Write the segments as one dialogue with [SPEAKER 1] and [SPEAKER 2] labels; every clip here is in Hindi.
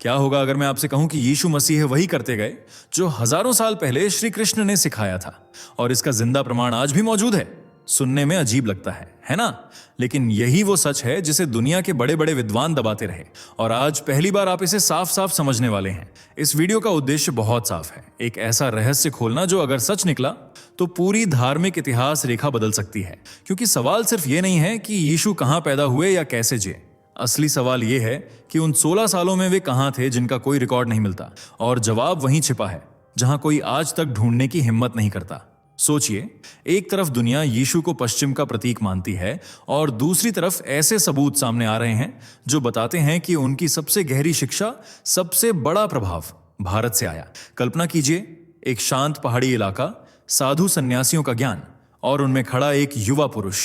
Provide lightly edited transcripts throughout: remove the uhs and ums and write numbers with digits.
[SPEAKER 1] क्या होगा अगर मैं आपसे कहूं कि यीशु मसीह वही करते गए जो हजारों साल पहले श्री कृष्ण ने सिखाया था, और इसका जिंदा प्रमाण आज भी मौजूद है। सुनने में अजीब लगता है ना? लेकिन यही वो सच है जिसे दुनिया के बड़े बड़े विद्वान दबाते रहे, और आज पहली बार आप इसे साफ साफ समझने वाले हैं। इस वीडियो का उद्देश्य बहुत साफ है, एक ऐसा रहस्य खोलना जो अगर सच निकला तो पूरी धार्मिक इतिहास रेखा बदल सकती है। क्योंकि सवाल सिर्फ ये नहीं है कि यीशु कहां पैदा हुए या कैसे जिए। असली सवाल यह है कि उन 16 सालों में वे कहां थे जिनका कोई रिकॉर्ड नहीं मिलता, और जवाब वहीं छिपा है जहां कोई आज तक ढूंढने की हिम्मत नहीं करता। सोचिए, एक तरफ दुनिया यीशु को पश्चिम का प्रतीक मानती है, और दूसरी तरफ ऐसे सबूत सामने आ रहे हैं जो बताते हैं कि उनकी सबसे गहरी शिक्षा, सबसे बड़ा प्रभाव भारत से आया। कल्पना कीजिए, एक शांत पहाड़ी इलाका, साधु सन्यासियों का ज्ञान, और उनमें खड़ा एक युवा पुरुष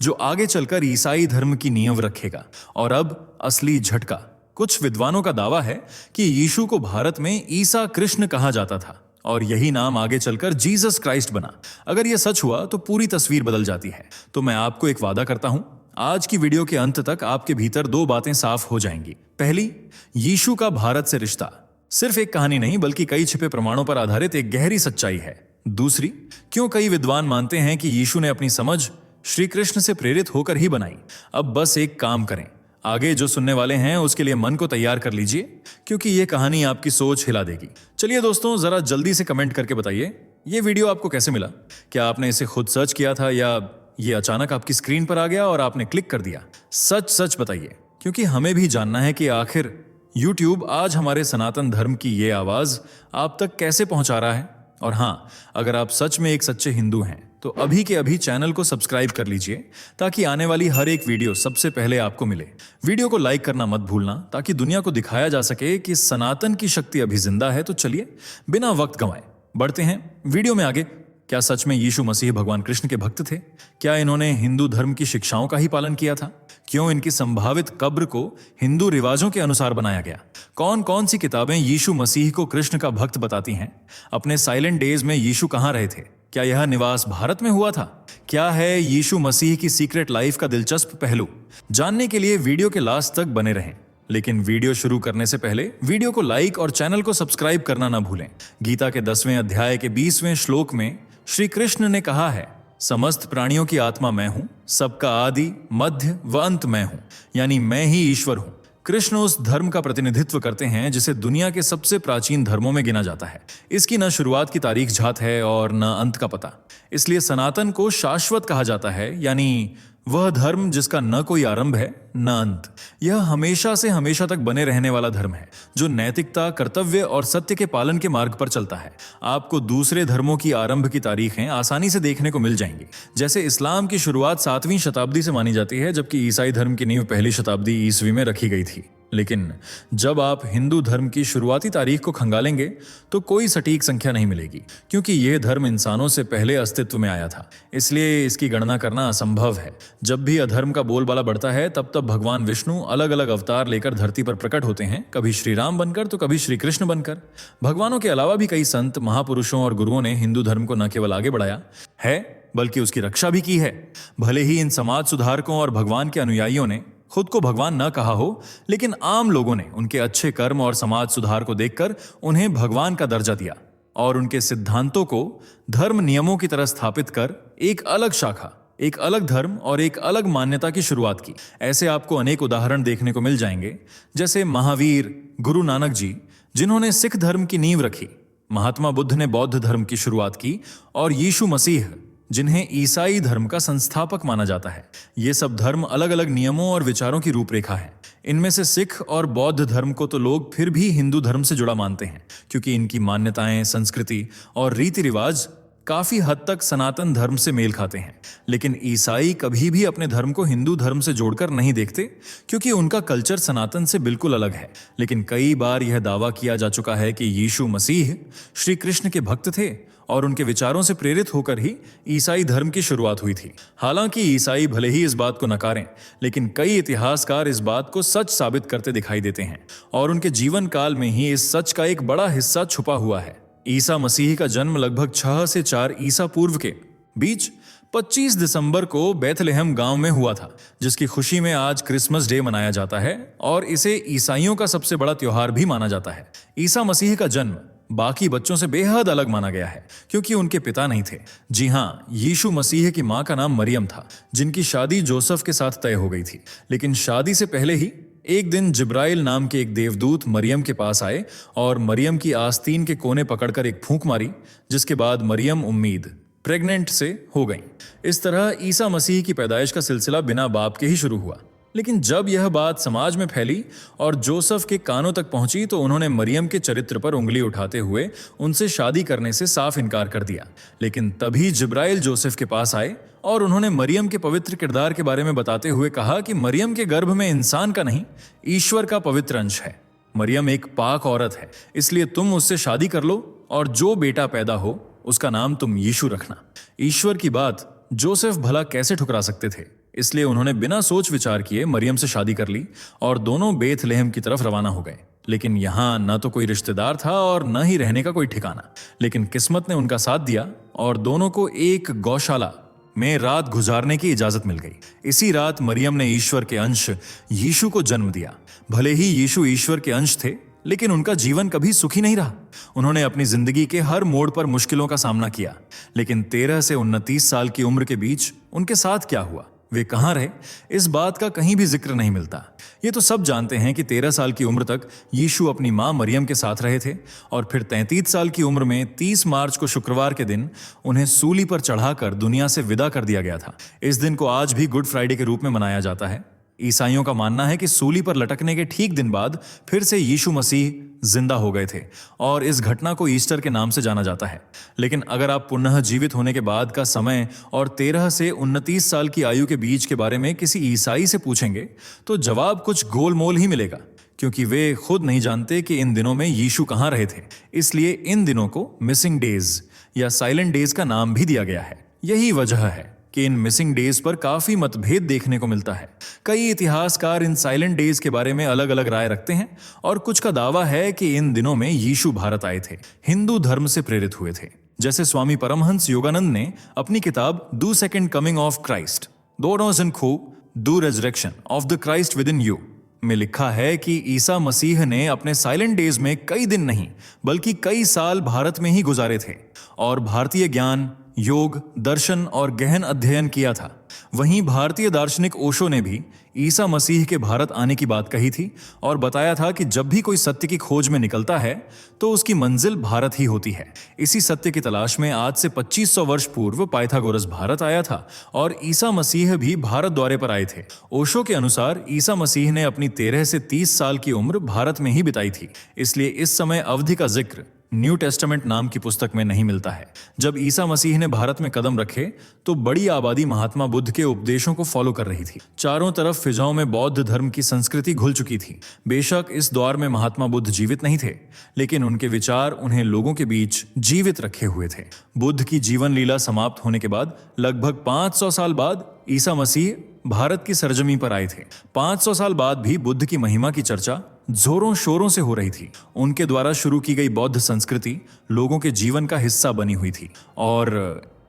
[SPEAKER 1] जो आगे चलकर ईसाई धर्म की नींव रखेगा। और अब असली झटका। कुछ विद्वानों का दावा है कि यीशु को भारत में ईसा कृष्ण कहा जाता था, और यही नाम आगे चलकर जीसस क्राइस्ट बना। अगर यह सच हुआ तो पूरी तस्वीर बदल जाती है। तो मैं आपको एक वादा करता हूं, आज की वीडियो के अंत तक आपके भीतर 2 बातें साफ हो जाएंगी। पहली, यीशु का भारत से रिश्ता सिर्फ एक कहानी नहीं बल्कि कई छिपे प्रमाणों पर आधारित एक गहरी सच्चाई है। दूसरी, क्यों कई विद्वान मानते हैं कि यीशु ने अपनी समझ श्री कृष्ण से प्रेरित होकर ही बनाई। अब बस एक काम करें, आगे जो सुनने वाले हैं उसके लिए मन को तैयार कर लीजिए, क्योंकि यह कहानी आपकी सोच हिला देगी। चलिए दोस्तों, जरा जल्दी से कमेंट करके बताइए यह वीडियो आपको कैसे मिला। क्या आपने इसे खुद सर्च किया था, या यह अचानक आपकी स्क्रीन पर आ गया और आपने क्लिक कर दिया? सच सच बताइए, क्योंकि हमें भी जानना है कि आखिर YouTube आज हमारे सनातन धर्म की ये आवाज आप तक कैसे पहुंचा रहा है। और हां, अगर आप सच में एक सच्चे हिंदू हैं तो अभी के अभी चैनल को सब्सक्राइब कर लीजिए, ताकि आने वाली हर एक वीडियो सबसे पहले आपको मिले। वीडियो को लाइक करना मत भूलना, ताकि दुनिया को दिखाया जा सके कि सनातन की शक्ति अभी जिंदा है। तो चलिए बिना वक्त गंवाए बढ़ते हैं वीडियो में आगे। क्या सच में यीशु मसीह भगवान कृष्ण के भक्त थे? क्या इन्होंने हिंदू धर्म की शिक्षाओं का ही पालन किया था? क्यों इनकी संभावित कब्र को हिंदू रिवाजों के अनुसार बनाया गया? कौन कौन सी किताबें यीशु मसीह को कृष्ण का भक्त बताती हैं? अपने साइलेंट डेज में यीशु कहां रहे थे? क्या यह निवास भारत में हुआ था? क्या है यीशु मसीह की सीक्रेट लाइफ का दिलचस्प पहलू? जानने के लिए वीडियो के लास्ट तक बने रहें। लेकिन वीडियो शुरू करने से पहले वीडियो को लाइक और चैनल को सब्सक्राइब करना ना भूलें। गीता के 10वें अध्याय के 20वें श्लोक में श्री कृष्ण ने कहा है, समस्त प्राणियों की आत्मा मैं हूं, सबका आदि मध्य व अंत मैं हूं, यानी मैं ही ईश्वर हूं। कृष्ण उस धर्म का प्रतिनिधित्व करते हैं जिसे दुनिया के सबसे प्राचीन धर्मों में गिना जाता है। इसकी न शुरुआत की तारीख झात है और न अंत का पता। इसलिए सनातन को शाश्वत कहा जाता है, यानी वह धर्म जिसका न कोई आरंभ है न अंत। यह हमेशा से हमेशा तक बने रहने वाला धर्म है, जो नैतिकता, कर्तव्य और सत्य के पालन के मार्ग पर चलता है। आपको दूसरे धर्मों की आरंभ की तारीखें आसानी से देखने को मिल जाएंगी। जैसे इस्लाम की शुरुआत 7वीं शताब्दी से मानी जाती है, जबकि ईसाई धर्म की नींव 1ली शताब्दी ईस्वी में रखी गई थी। लेकिन जब आप हिंदू धर्म की शुरुआती तारीख को खंगालेंगे तो कोई सटीक संख्या नहीं मिलेगी, क्योंकि यह धर्म इंसानों से पहले अस्तित्व में आया था। इसलिए इसकी गणना करना असंभव है। जब भी अधर्म का बोलबाला बढ़ता है, तब तब भगवान विष्णु अलग अलग अवतार लेकर धरती पर प्रकट होते हैं, कभी श्री राम बनकर तो कभी श्री कृष्ण बनकर। भगवानों के अलावा भी कई संत, महापुरुषों और गुरुओं ने हिंदू धर्म को न केवल आगे बढ़ाया है बल्कि उसकी रक्षा भी की है। भले ही इन समाज सुधारकों और भगवान के अनुयायियों ने खुद को भगवान न कहा हो, लेकिन आम लोगों ने उनके अच्छे कर्म और समाज सुधार को देखकर उन्हें भगवान का दर्जा दिया, और उनके सिद्धांतों को धर्म नियमों की तरह स्थापित कर एक अलग शाखा, एक अलग धर्म और एक अलग मान्यता की शुरुआत की। ऐसे आपको अनेक उदाहरण देखने को मिल जाएंगे, जैसे महावीर गुरु नानक जी, जिन्होंने सिख धर्म की नींव रखी, महात्मा बुद्ध ने बौद्ध धर्म की शुरुआत की, और यीशु मसीह, जिन्हें ईसाई धर्म का संस्थापक माना जाता है। ये सब धर्म अलग अलग नियमों और विचारों की रूपरेखा है। इनमें से सिख और बौद्ध धर्म को तो लोग फिर भी हिंदू धर्म से जुड़ा मानते हैं, क्योंकि इनकी मान्यताएं, संस्कृति और रीति रिवाज काफी हद तक सनातन धर्म से मेल खाते हैं। लेकिन ईसाई कभी भी अपने धर्म को हिंदू धर्म से जोड़कर नहीं देखते, क्योंकि उनका कल्चर सनातन से बिल्कुल अलग है। लेकिन कई बार यह दावा किया जा चुका है कि यीशु मसीह श्री कृष्ण के भक्त थे, और उनके विचारों से प्रेरित होकर ही ईसाई धर्म की शुरुआत हुई थी। हालांकि ईसाई भले ही इस बात को नकारें, लेकिन कई इतिहासकार इस बात को सच साबित करते दिखाई देते हैं, और उनके जीवन काल में ही इस सच का एक बड़ा हिस्सा छुपा हुआ है। ईसा मसीह का जन्म लगभग 6 से 4 ईसा पूर्व के बीच 25 दिसंबर को बेथलेहम गांव में हुआ था, जिसकी खुशी में आज क्रिसमस डे मनाया जाता है और इसे ईसाइयों का सबसे बड़ा त्योहार भी माना जाता है। ईसा मसीह का जन्म बाकी बच्चों से बेहद अलग माना गया है क्योंकि उनके पिता नहीं थे। जी हाँ, यीशु मसीह की मां का नाम मरियम था, जिनकी शादी जोसेफ के साथ तय हो गई थी। लेकिन शादी से पहले ही एक दिन जिब्राइल नाम के एक देवदूत मरियम के पास आए और मरियम की आस्तीन के कोने पकड़कर एक फूंक मारी, जिसके बाद मरियम उम्मीद प्रेग्नेंट से हो गई। इस तरह ईसा मसीह की पैदाइश का सिलसिला बिना बाप के ही शुरू हुआ। लेकिन जब यह बात समाज में फैली और जोसेफ के कानों तक पहुंची तो उन्होंने मरियम के चरित्र पर उंगली उठाते हुए उनसे शादी करने से साफ इनकार कर दिया। लेकिन तभी जिब्राइल जोसेफ के पास आए और उन्होंने मरियम के पवित्र किरदार के बारे में बताते हुए कहा कि मरियम के गर्भ में इंसान का नहीं, ईश्वर का पवित्र अंश है। मरियम एक पाक औरत है, इसलिए तुम उससे शादी कर लो और जो बेटा पैदा हो उसका नाम तुम यीशु रखना। ईश्वर की बात जोसेफ भला कैसे ठुकरा सकते थे, इसलिए उन्होंने बिना सोच विचार किए मरियम से शादी कर ली और दोनों बेथलेहम की तरफ रवाना हो गए। लेकिन यहाँ न तो कोई रिश्तेदार था और न ही रहने का कोई ठिकाना। लेकिन किस्मत ने उनका साथ दिया और दोनों को एक गौशाला में रात गुजारने की इजाजत मिल गई। इसी रात मरियम ने ईश्वर के अंश यीशु को जन्म दिया। भले ही यीशु ईश्वर के अंश थे, लेकिन उनका जीवन कभी सुखी नहीं रहा। उन्होंने अपनी जिंदगी के हर मोड़ पर मुश्किलों का सामना किया। लेकिन 13 से 29 साल की उम्र के बीच उनके साथ क्या हुआ, वे कहाँ रहे, इस बात का कहीं भी जिक्र नहीं मिलता। ये तो सब जानते हैं कि 13 साल की उम्र तक यीशु अपनी मां मरियम के साथ रहे थे और फिर 33 साल की उम्र में 30 मार्च को शुक्रवार के दिन उन्हें सूली पर चढ़ाकर दुनिया से विदा कर दिया गया था। इस दिन को आज भी गुड फ्राइडे के रूप में मनाया जाता है। ईसाइयों का मानना है कि सूली पर लटकने के ठीक दिन बाद फिर से यीशु मसीह जिंदा हो गए थे और इस घटना को ईस्टर के नाम से जाना जाता है। लेकिन अगर आप पुनः जीवित होने के बाद का समय और 13 से 29 साल की आयु के बीच के बारे में किसी ईसाई से पूछेंगे तो जवाब कुछ गोलमोल ही मिलेगा, क्योंकि वे खुद नहीं जानते कि इन दिनों में यीशु कहाँ रहे थे। इसलिए इन दिनों को मिसिंग डेज या साइलेंट डेज का नाम भी दिया गया है। यही वजह है कि इन मिसिंग डेज पर काफी मतभेद देखने को मिलता है। कई इतिहासकार इन साइलेंट डेज के बारे में अलग अलग राय रखते हैं और कुछ का दावा है कि इन दिनों में यीशु भारत आए थे, हिंदू धर्म से प्रेरित हुए थे। जैसे स्वामी परमहंस योगानंद ने अपनी किताब दू सेकेंड कमिंग ऑफ क्राइस्ट, दू resurrection of the Christ with in you में लिखा है कि ईसा मसीह ने अपने साइलेंट डेज में कई दिन नहीं बल्कि कई साल भारत में ही गुजारे थे और भारतीय ज्ञान, योग, दर्शन और गहन अध्ययन किया था। वहीं भारतीय दार्शनिक ओशो ने भी ईसा मसीह के भारत आने की बात कही थी और बताया था कि जब भी कोई सत्य की खोज में निकलता है तो उसकी मंजिल भारत ही होती है। इसी सत्य की तलाश में आज से 2500 वर्ष पूर्व पाइथागोरस भारत आया था और ईसा मसीह भी भारत दौरे पर आए थे। ओशो के अनुसार ईसा मसीह ने अपनी 13 से 30 साल की उम्र भारत में ही बिताई थी, इसलिए इस समय अवधि का जिक्र न्यू टेस्टामेंट नाम की पुस्तक में नहीं मिलता है। जब ईसा मसीह ने भारत में कदम रखे तो बड़ी आबादी महात्मा बुद्ध के उपदेशों को फॉलो कर रही थी। चारों तरफ फिजाओं में बौद्ध धर्म की संस्कृति घुल चुकी थी। बेशक इस दौर में महात्मा बुद्ध जीवित नहीं थे, लेकिन उनके विचार उन्हें लोगों के बीच जीवित रखे हुए थे। बुद्ध की जीवन लीला समाप्त होने के बाद लगभग 500 साल बाद ईसा मसीह भारत की सरजमी पर आए थे। 500 साल बाद भी बुद्ध की महिमा की चर्चा जोरों शोरों से हो रही थी। उनके द्वारा शुरू की गई बौद्ध संस्कृति लोगों के जीवन का हिस्सा बनी हुई थी और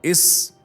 [SPEAKER 1] इस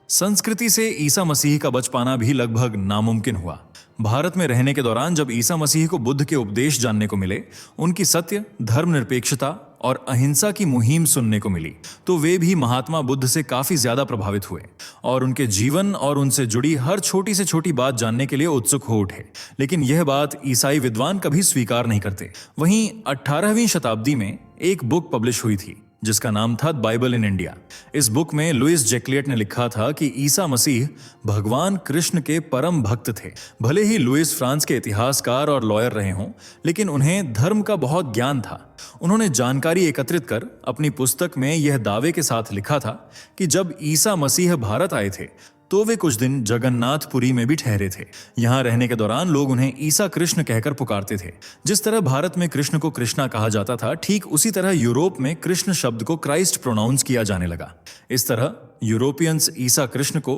[SPEAKER 1] संस्कृति से ईसा मसीह का बच पाना भी लगभग नामुमकिन हुआ। भारत में रहने के दौरान जब ईसा मसीह को बुद्ध के उपदेश जानने को मिले, उनकी सत्य, धर्मनिरपेक्षता और अहिंसा की मुहिम सुनने को मिली, तो वे भी महात्मा बुद्ध से काफी ज्यादा प्रभावित हुए और उनके जीवन और उनसे जुड़ी हर छोटी से छोटी बात जानने के लिए उत्सुक हो उठे। लेकिन यह बात ईसाई विद्वान कभी स्वीकार नहीं करते। वहीं 18वीं शताब्दी में एक बुक पब्लिश हुई थी जिसका नाम था बाइबल इन इंडिया। इस बुक में लुइस जैक्लियट ने लिखा था कि ईसा मसीह भगवान कृष्ण के परम भक्त थे। भले ही लुइस फ्रांस के इतिहासकार और लॉयर रहे हों, लेकिन उन्हें धर्म का बहुत ज्ञान था। उन्होंने जानकारी एकत्रित कर अपनी पुस्तक में यह दावे के साथ लिखा था कि जब ईसा मसीह भारत आए थे तो वे कुछ दिन जगन्नाथपुरी में भी ठहरे थे। यहाँ रहने के दौरान लोग उन्हें ईसा कृष्ण कहकर पुकारते थे। जिस तरह भारत में कृष्ण को कृष्णा कहा जाता था, ठीक उसी तरह यूरोप में कृष्ण शब्द को क्राइस्ट प्रोनाउंस किया जाने लगा। इस तरह यूरोपियंस ईसा कृष्ण को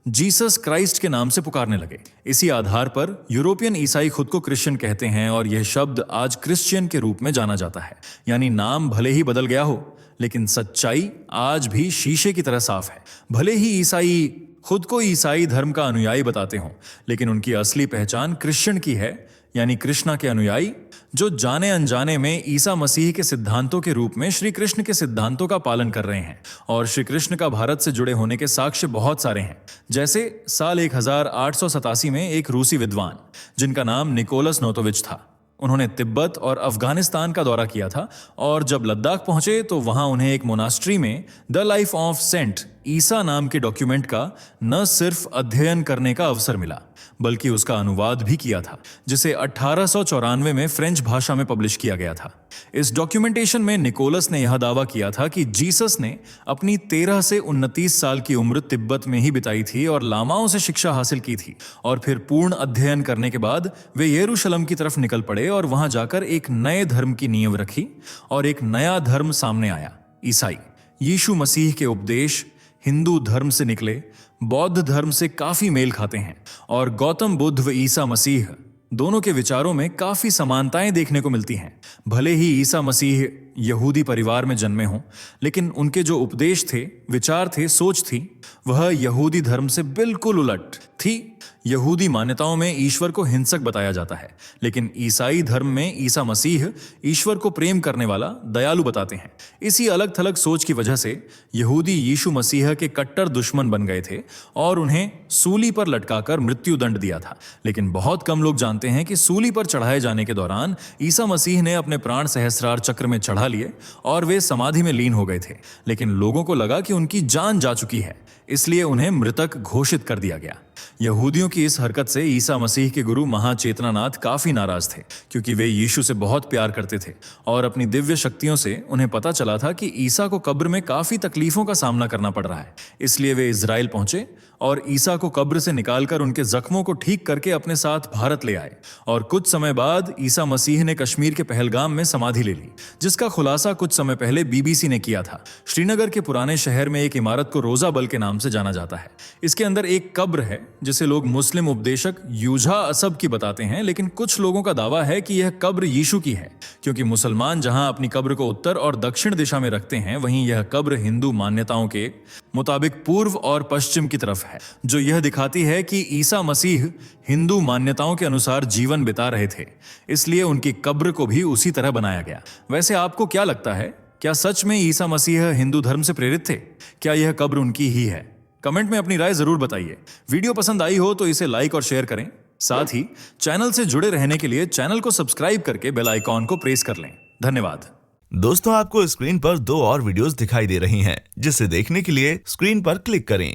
[SPEAKER 1] जीसस क्राइस्ट के नाम से पुकारने लगे। इसी आधार पर यूरोपियन ईसाई खुद को क्रिश्चियन कहते हैं और यह शब्द आज क्रिश्चियन के रूप में जाना जाता है। यानी नाम भले ही बदल गया हो, लेकिन सच्चाई आज भी शीशे की तरह साफ है। भले ही ईसाई खुद को ईसाई धर्म का अनुयायी बताते हों, लेकिन उनकी असली पहचान क्रिश्चियन की है, यानी कृष्णा के अनुयायी, जो जाने अनजाने में ईसा मसीह के सिद्धांतों के रूप में श्री कृष्ण के सिद्धांतों का पालन कर रहे हैं। और श्री कृष्ण का भारत से जुड़े होने के साक्ष्य बहुत सारे हैं। जैसे साल 1887 में एक रूसी विद्वान जिनका नाम निकोलस नोतोविच था, उन्होंने तिब्बत और अफगानिस्तान का दौरा किया था, और जब लद्दाख पहुंचे तो वहां उन्हें एक मोनास्ट्री में द लाइफ ऑफ सेंट ईसा नाम के डॉक्यूमेंट का न सिर्फ अध्ययन करने का अवसर मिला, बल्कि उसका अनुवाद भी किया था, जिसे 1894 में फ्रेंच भाषा में पब्लिश किया गया था। इस डॉक्यूमेंटेशन में निकोलस ने यह दावा किया था कि जीसस ने अपनी 13 से 29 साल की उम्र तिब्बत में ही बिताई थी और लामाओं से शिक्षा हासिल की थी, और फिर पूर्ण अध्ययन करने के बाद वे यरूशलेम की तरफ निकल पड़े और वहां जाकर एक नए धर्म की नींव रखी, और एक नया धर्म सामने आया, ईसाई। यीशु मसीह के उपदेश हिंदू धर्म से निकले बौद्ध धर्म से काफी मेल खाते हैं, और गौतम बुद्ध व ईसा मसीह दोनों के विचारों में काफी समानताएं देखने को मिलती हैं। भले ही ईसा मसीह यहूदी परिवार में जन्मे हों, लेकिन उनके जो उपदेश थे, विचार थे, सोच थी, वह यहूदी धर्म से बिल्कुल उलट थी। यहूदी मान्यताओं में ईश्वर को हिंसक बताया जाता है, लेकिन ईसाई धर्म में ईसा मसीह ईश्वर को प्रेम करने वाला, दयालु बताते हैं। इसी अलग थलग सोच की वजह से यहूदी यीशु मसीह के कट्टर दुश्मन बन गए थे और उन्हें सूली पर लटकाकर मृत्यु दंड दिया था। लेकिन बहुत कम लोग जानते हैं कि सूली पर चढ़ाए जाने के दौरान ईसा मसीह ने अपने प्राण सहस्रार चक्र में चढ़ा लिए और वे समाधि में लीन हो गए थे। लेकिन लोगों को लगा कि उनकी जान जा चुकी है, इसलिए उन्हें मृतक घोषित कर दिया गया। यहूदियों की इस हरकत से ईसा मसीह के गुरु महाचेतनानाथ काफी नाराज थे, क्योंकि वे यीशु से बहुत प्यार करते थे और अपनी दिव्य शक्तियों से उन्हें पता चला था कि ईसा को कब्र में काफी तकलीफों का सामना करना पड़ रहा है। इसलिए वे इजराइल पहुंचे और ईसा को कब्र से निकालकर उनके जख्मों को ठीक करके अपने साथ भारत ले आए। और कुछ समय बाद ईसा मसीह ने कश्मीर के पहलगाम में समाधि ले ली, जिसका खुलासा कुछ समय पहले बीबीसी ने किया था। श्रीनगर के पुराने शहर में एक इमारत को रोजा बल के नाम से जाना जाता है। इसके अंदर एक कब्र है जिसे लोग मुस्लिम उपदेशक यूझा असब की बताते हैं, लेकिन कुछ लोगों का दावा है कि यह कब्र यीशु की है, क्योंकि मुसलमान जहां अपनी कब्र को उत्तर और दक्षिण दिशा में रखते हैं, वहीं यह कब्र हिंदू मान्यताओं के मुताबिक पूर्व और पश्चिम की तरफ है, जो यह दिखाती है कि ईसा मसीह हिंदू मान्यताओं के अनुसार जीवन बिता रहे थे, इसलिए उनकी कब्र को भी उसी तरह बनाया गया। वैसे आपको क्या लगता है, क्या सच में ईसा मसीह हिंदू धर्म से प्रेरित थे? क्या यह कब्र उनकी ही है? कमेंट में अपनी राय जरूर बताइए। वीडियो पसंद आई हो तो इसे लाइक और शेयर करें। साथ ही चैनल से जुड़े रहने के लिए चैनल को सब्सक्राइब करके बेल आइकॉन को प्रेस कर लें। धन्यवाद।
[SPEAKER 2] दोस्तों, आपको स्क्रीन पर 2 और वीडियोस दिखाई दे रही हैं, जिसे देखने के लिए स्क्रीन पर क्लिक करें।